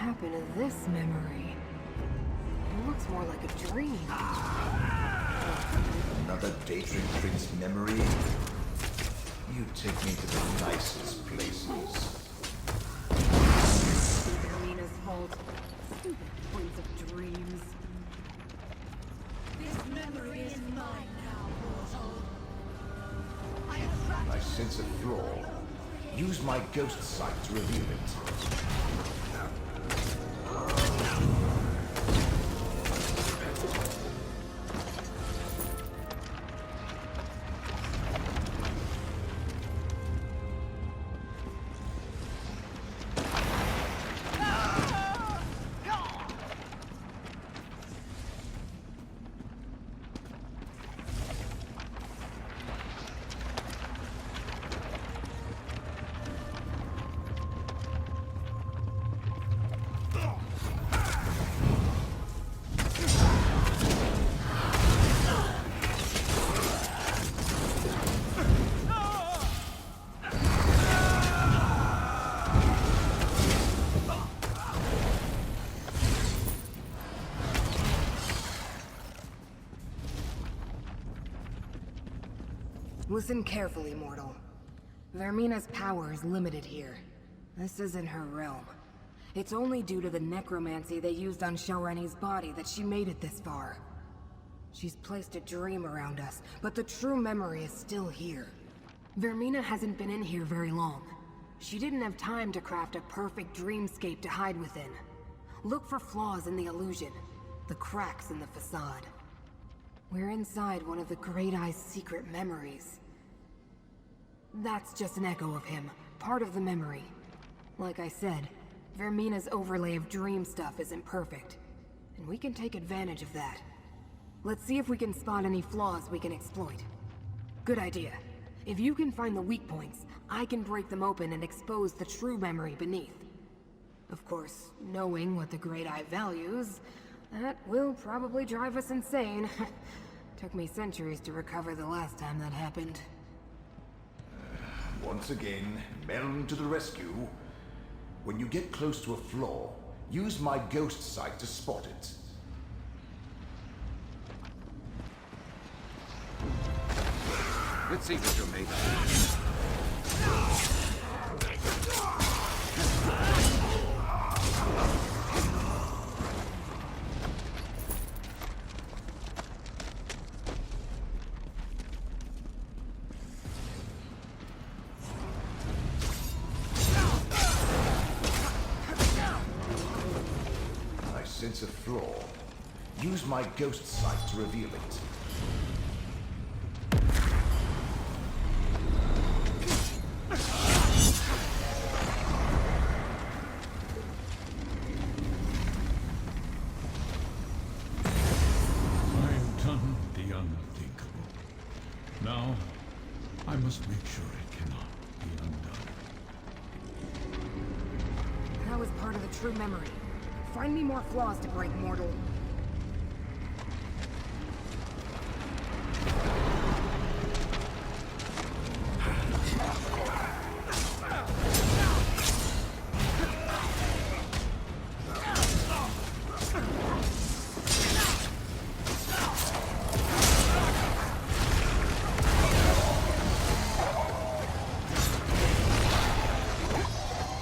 happened to this memory? It looks more like a dream. Another Daedric Prince memory? You take me to the nicest places. Hermaeus fault. Stupid Prince of Dreams. This memory is mine now, mortal. I have trapped I sense a flaw. Use my ghost sight to reveal it. Listen carefully, mortal. Vermina's power is limited here. This isn't her realm. It's only due to the necromancy they used on Shareni's body that she made it this far. She's placed a dream around us, but the true memory is still here. Vermina hasn't been in here very long. She didn't have time to craft a perfect dreamscape to hide within. Look for flaws in the illusion, the cracks in the facade. We're inside one of the Great Eye's secret memories. That's just an echo of him, part of the memory. Like I said, Vermina's overlay of dream stuff isn't perfect, and we can take advantage of that. Let's see if we can spot any flaws we can exploit. Good idea. If you can find the weak points, I can break them open and expose the true memory beneath. Of course, knowing what the Great Eye values, that will probably drive us insane. Took me centuries to recover the last time that happened. Once again, Melon to the rescue. When you get close to a flaw, use my ghost sight to spot it. Let's see what you're made of. I sense a flaw. Use my ghost sight to reveal it. Now, I must make sure it cannot be undone. That was part of the true memory. Find me more flaws to break, mortal.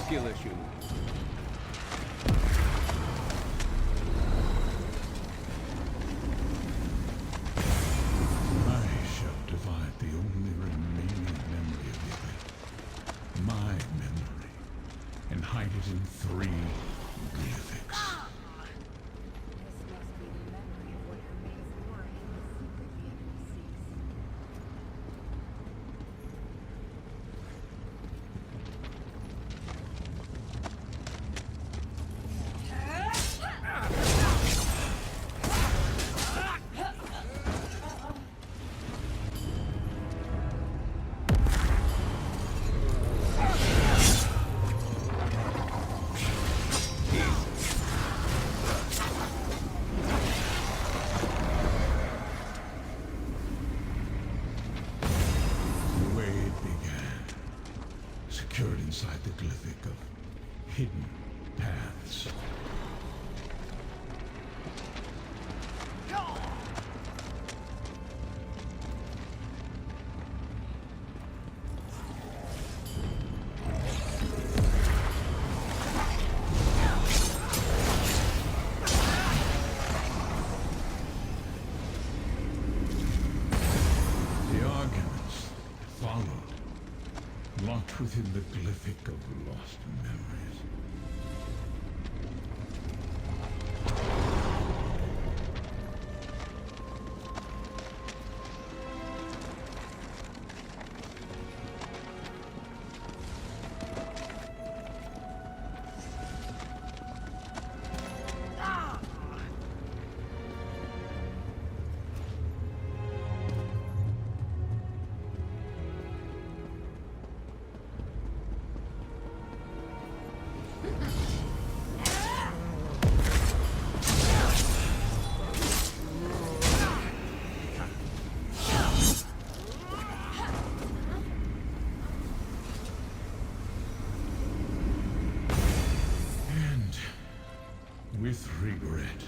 Skill issue. I shall divide the only remaining memory of the event, my memory, and hide it in 3 glyphics. This must be the memory of what Hermaeus Mora hid the secret the enemy seeks. The way it began, secured inside the glyphic of hidden paths. much within the glyphic of lost memories. With regret,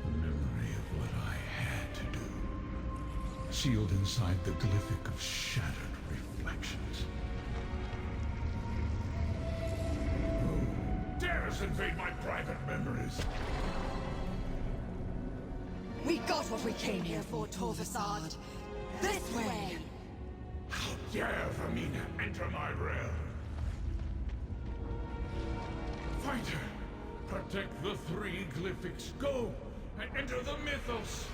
the memory of what I had to do, sealed inside the glyphic of shattered reflections. Who dares invade my private memories? We got what we came here for, Torvasad. This way! How dare Hermina enter my realm? Fighter! Protect the three glyphics. Go and enter the mythos.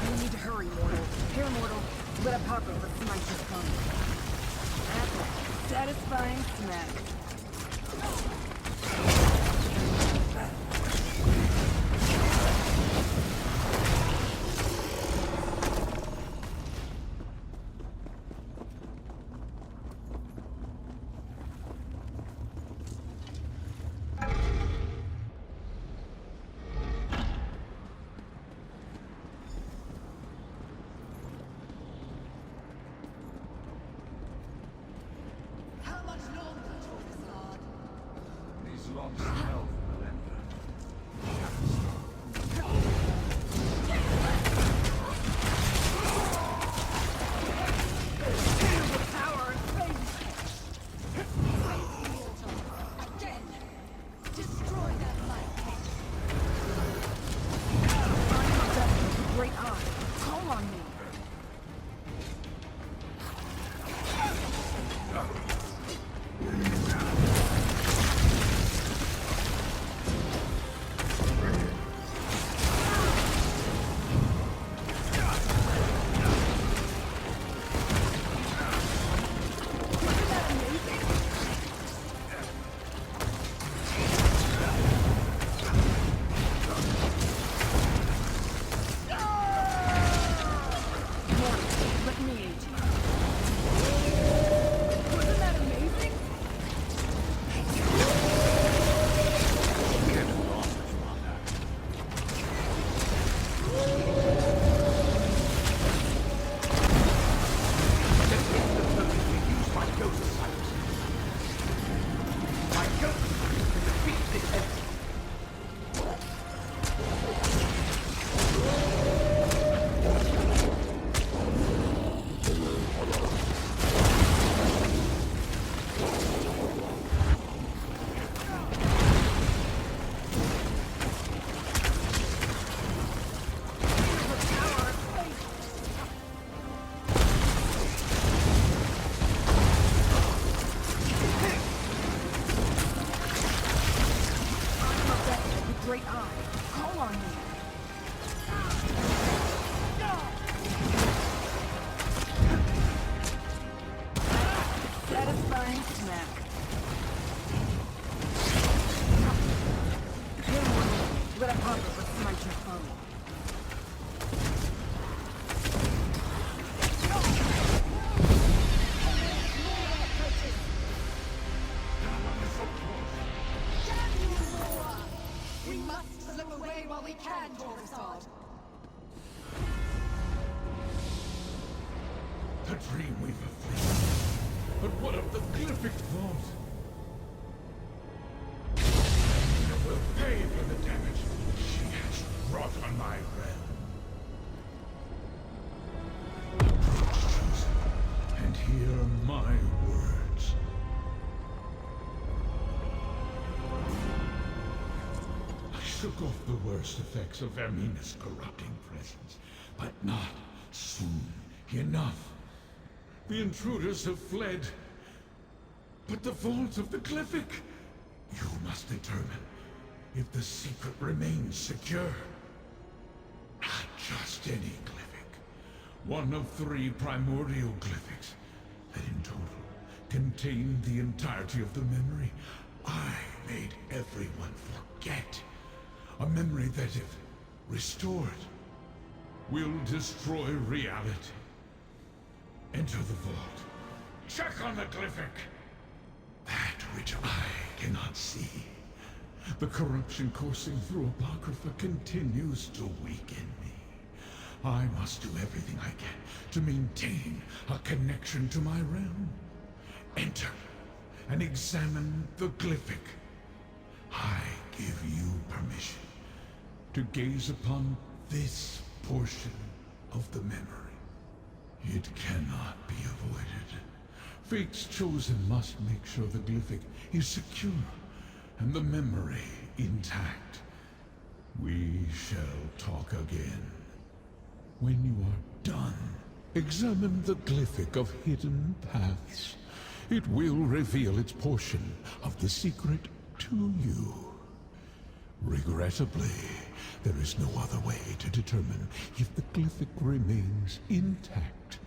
We need to hurry, mortal. Here, mortal. Let Apocrypha smite this coming. That's a satisfying smack. away while we can, Torvasad! The Dreamweaver flees. But what of the Glyphic vault? It will pay for the damage she has wrought on my realm. Approach, chosen, and hear my words. I shook off the worst effects of Hermaeus' corrupting presence, but not soon enough. The intruders have fled. But the vault of the Glyphic! You must determine if the secret remains secure. Not just any Glyphic. One of 3 primordial Glyphics that in total contain the entirety of the memory I made everyone forget. A memory that, if restored, will destroy reality. Enter the vault. Check on the Glyphic. That which I cannot see. The corruption coursing through Apocrypha continues to weaken me. I must do everything I can to maintain a connection to my realm. Enter and examine the Glyphic. I give you permission to gaze upon this portion of the memory. It cannot be avoided. Fate's chosen must make sure the Glyphic is secure and the memory intact. We shall talk again. When you are done, examine the Glyphic of hidden paths. It will reveal its portion of the secret to you. Regrettably, there is no other way to determine if the Glyphic remains intact.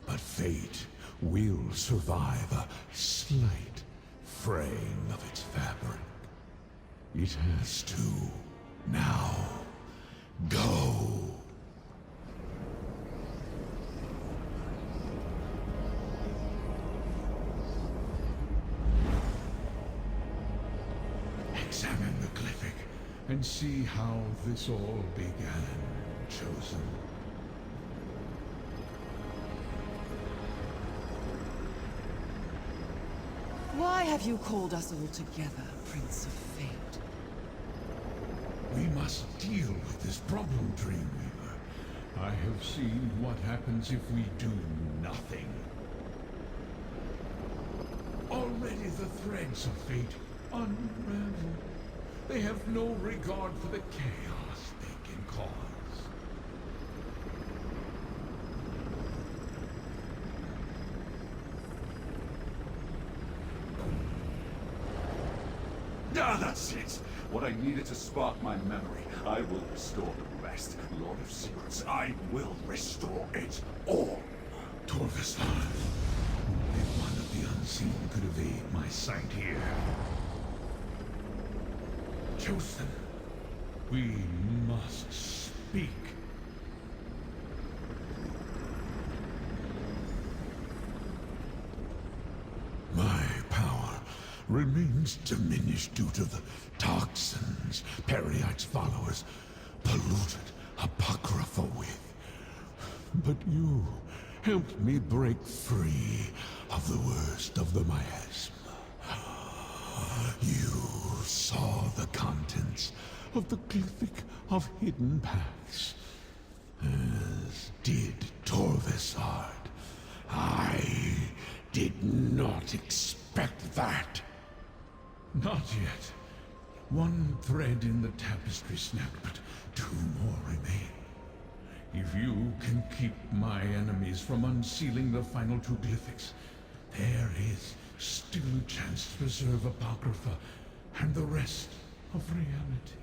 But fate will survive a slight fraying of its fabric. It has to. Now, go! Examine the Glyphic and see how this all began, Chosen. Why have you called us all together, Prince of Fate? We must deal with this problem, Dreamweaver. I have seen what happens if we do nothing. Already the threads of fate unravel. They have no regard for the chaos they can cause. Ah, that's it! What I needed to spark my memory. I will restore the rest. Lord of Secrets, I will restore it all! Torvasad, only one of the unseen could evade my sight here. Chosen, we must speak. My power remains diminished due to the toxins Peryite's followers polluted Apocrypha with. But you helped me break free of the worst of the miasma. You saw the contents of the Glyphic of Hidden Paths, as did Torvasad. I did not expect that. Not yet. One thread in the tapestry snapped, but 2 more remain. If you can keep my enemies from unsealing the final 2 Glyphics, there is still a chance to preserve Apocrypha and the rest of reality.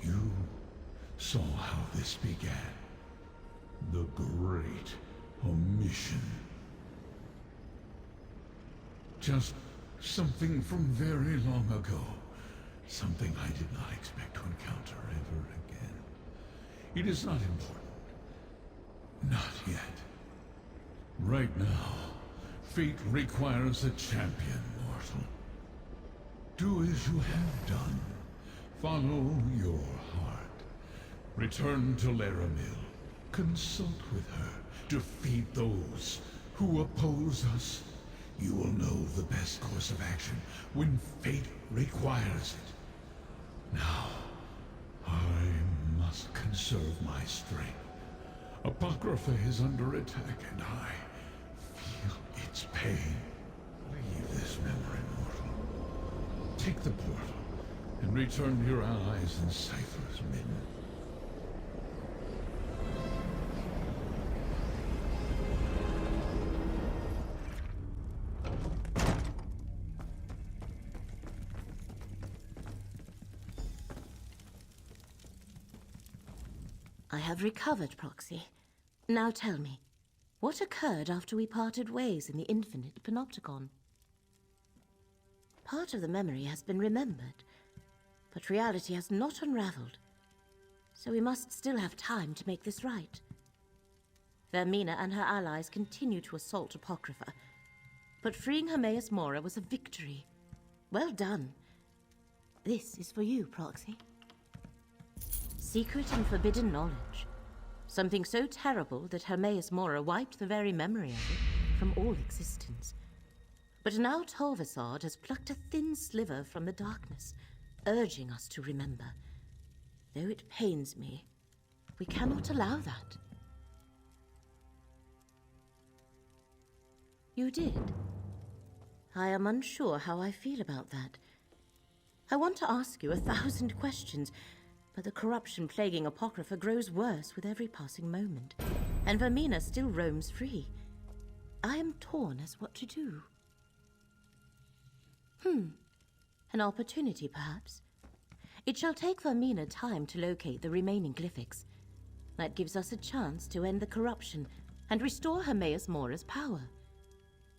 You saw how this began. The great omission. Just something from very long ago. Something I did not expect to encounter ever again. It is not important. Not yet. Right now, fate requires a champion, mortal. Do as you have done. Follow your heart. Return to Laramil. Consult with her. Defeat those who oppose us. You will know the best course of action when fate requires it. Now, I must conserve my strength. Apocrypha is under attack, and I feel its pain. Leave this memory, mortal. Take the portal, and return to your allies in Cypher's Midden. I have recovered, Proxy. Now tell me, what occurred after we parted ways in the infinite Panopticon? Part of the memory has been remembered, but reality has not unraveled, so we must still have time to make this right. Vermina and her allies continue to assault Apocrypha, but freeing Hermaeus Mora was a victory. Well done. This is for you, Proxy. Secret and forbidden knowledge. Something so terrible that Hermaeus Mora wiped the very memory of it from all existence. But now Telvanni has plucked a thin sliver from the darkness, urging us to remember. Though it pains me, we cannot allow that. You did? I am unsure how I feel about that. I want to ask you 1,000 questions, but the corruption plaguing Apocrypha grows worse with every passing moment, and Vermina still roams free. I am torn as what to do. An opportunity, perhaps. It shall take Vermina time to locate the remaining glyphics. That gives us a chance to end the corruption and restore Hermaeus Mora's power.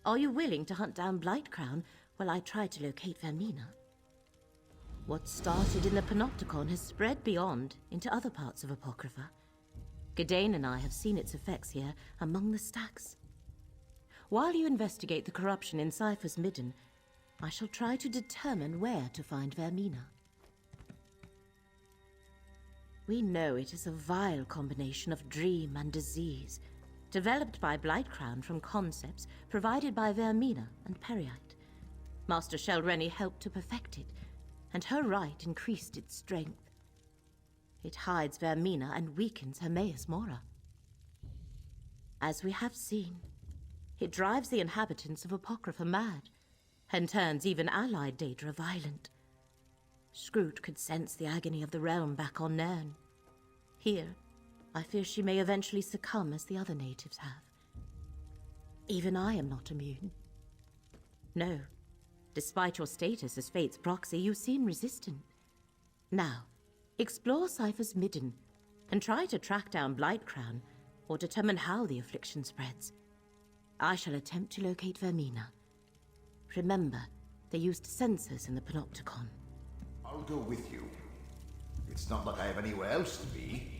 Are you willing to hunt down Blightcrown while I try to locate Vermina? What started in the Panopticon has spread beyond into other parts of Apocrypha. Gadain and I have seen its effects here among the stacks. While you investigate the corruption in Cypher's Midden, I shall try to determine where to find Vermina. We know it is a vile combination of dream and disease, developed by Blightcrown from concepts provided by Vermina and Periite. Master Shelreni helped to perfect it, and her rite increased its strength. It hides Vermina and weakens Hermaeus Mora. As we have seen, it drives the inhabitants of Apocrypha mad, and turns even allied Daedra violent. Scroot could sense the agony of the realm back on Nairn. Here, I fear she may eventually succumb as the other natives have. Even I am not immune. No. Despite your status as Fate's proxy, you seem resistant. Now, explore Cypher's Midden, and try to track down Blightcrown, or determine how the affliction spreads. I shall attempt to locate Vermina. Remember, they used sensors in the Panopticon. I'll go with you. It's not like I have anywhere else to be.